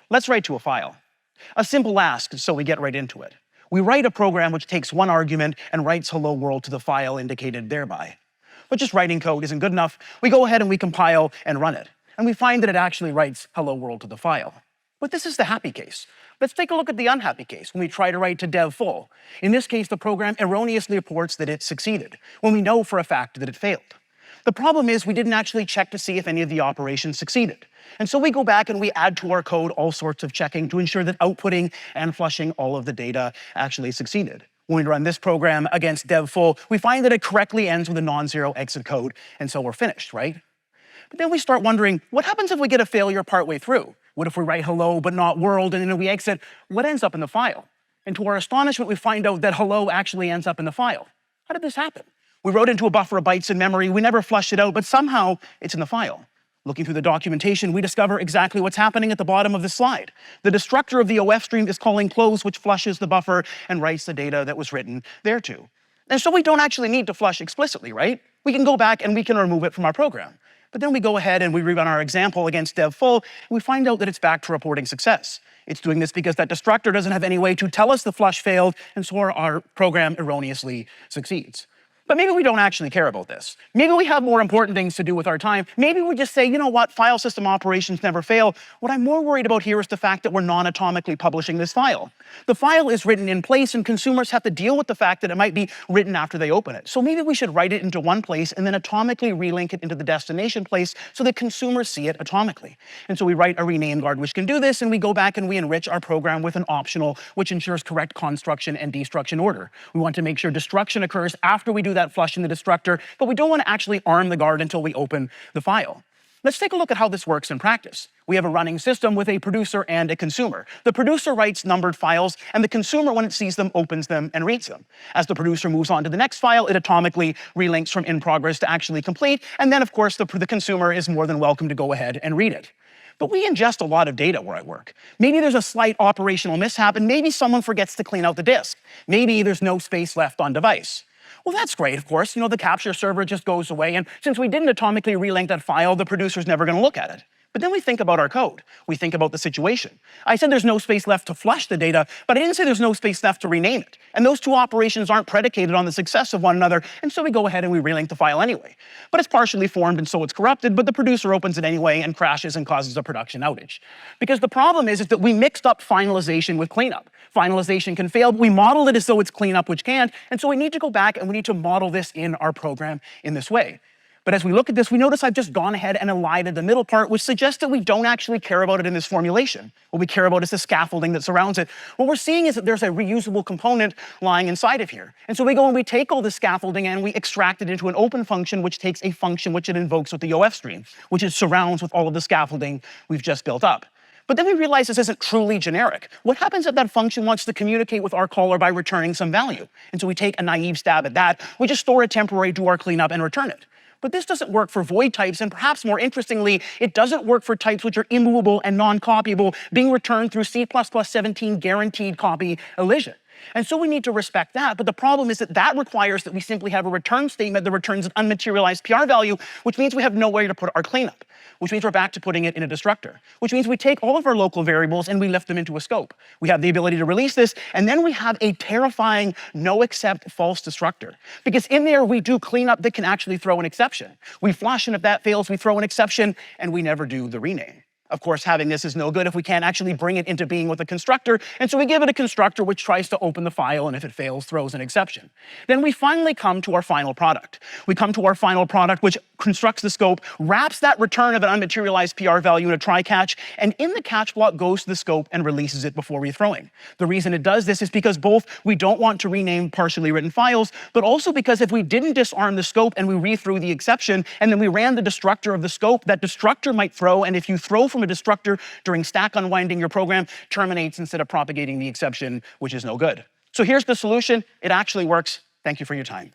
Let's write to a file. A simple ask, so we get right into it. We write a program which takes one argument and writes hello world to the file indicated thereby. But just writing code isn't good enough. We go ahead and we compile and run it. And we find that it actually writes hello world to the file. But this is the happy case. Let's take a look at the unhappy case when we try to write to dev full. In this case, the program erroneously reports that it succeeded, when we know for a fact that it failed. The problem is we didn't actually check to see if any of the operations succeeded. And so we go back and we add to our code all sorts of checking to ensure that outputting and flushing all of the data actually succeeded. When we run this program against dev full, we find that it correctly ends with a non-zero exit code, and so we're finished, right? But then we start wondering, what happens if we get a failure partway through? What if we write hello but not world, and then we exit? What ends up in the file? And to our astonishment, we find out that hello actually ends up in the file. How did this happen? We wrote into a buffer of bytes in memory, we never flushed it out, but somehow it's in the file. Looking through the documentation, we discover exactly what's happening at the bottom of the slide. The destructor of the OF stream is calling close, which flushes the buffer and writes the data that was written thereto. And so we don't actually need to flush explicitly, right? We can go back and we can remove it from our program. But then we go ahead and we rerun our example against dev full, and we find out that it's back to reporting success. It's doing this because that destructor doesn't have any way to tell us the flush failed, and so our program erroneously succeeds. But maybe we don't actually care about this. Maybe we have more important things to do with our time. Maybe we just say, you know what, file system operations never fail. What I'm more worried about here is the fact that we're non-atomically publishing this file. The file is written in place, and consumers have to deal with the fact that it might be written after they open it. So maybe we should write it into one place and then atomically relink it into the destination place so that consumers see it atomically. And so we write a rename guard which can do this, and we go back and we enrich our program with an optional which ensures correct construction and destruction order. We want to make sure destruction occurs after we do that flush in the destructor, but we don't want to actually arm the guard until we open the file. Let's take a look at how this works in practice. We have a running system with a producer and a consumer. The producer writes numbered files, and the consumer, when it sees them, opens them and reads them. As the producer moves on to the next file, it atomically relinks from in progress to actually complete, and then, of course, the consumer is more than welcome to go ahead and read it. But we ingest a lot of data where I work. Maybe there's a slight operational mishap, and maybe someone forgets to clean out the disk. Maybe there's no space left on device. Well, that's great, of course. You know, the capture server just goes away, and since we didn't atomically relink that file, the producer's never going to look at it. But then we think about our code. We think about the situation. I said there's no space left to flush the data, but I didn't say there's no space left to rename it. And those two operations aren't predicated on the success of one another, and so we go ahead and we relink the file anyway. But it's partially formed, and so it's corrupted, but the producer opens it anyway and crashes and causes a production outage. Because the problem is that we mixed up finalization with cleanup. Finalization can fail, but we model it as though it's cleanup, which can't, and so we need to go back and we need to model this in our program in this way. But as we look at this, we notice I've just gone ahead and elided the middle part, which suggests that we don't actually care about it in this formulation. What we care about is the scaffolding that surrounds it. What we're seeing is that there's a reusable component lying inside of here. And so we go and we take all the scaffolding and we extract it into an open function, which takes a function which it invokes with the OF stream, which it surrounds with all of the scaffolding we've just built up. But then we realize this isn't truly generic. What happens if that function wants to communicate with our caller by returning some value? And so we take a naive stab at that. We just store it temporarily, do our cleanup, and return it. But this doesn't work for void types, and perhaps more interestingly, it doesn't work for types which are immovable and non-copyable, being returned through C++17 guaranteed copy elision. And so we need to respect that, but the problem is that that requires that we simply have a return statement that returns an unmaterialized PR value, which means we have nowhere to put our cleanup, which means we're back to putting it in a destructor, which means we take all of our local variables and we lift them into a scope. We have the ability to release this, and then we have a terrifying no-except false destructor, because in there we do cleanup that can actually throw an exception. We flush, and if that fails, we throw an exception, and we never do the rename. Of course, having this is no good if we can't actually bring it into being with a constructor, and so we give it a constructor which tries to open the file, and if it fails, throws an exception. Then we finally come to our final product. We come to our final product, which constructs the scope, wraps that return of an unmaterialized PR value in a try-catch, and in the catch block goes to the scope and releases it before rethrowing. The reason it does this is because both we don't want to rename partially written files, but also because if we didn't disarm the scope and we rethrew the exception, and then we ran the destructor of the scope, that destructor might throw, and if you throw from a destructor during stack unwinding, your program terminates instead of propagating the exception, which is no good. So here's the solution. It actually works. Thank you for your time.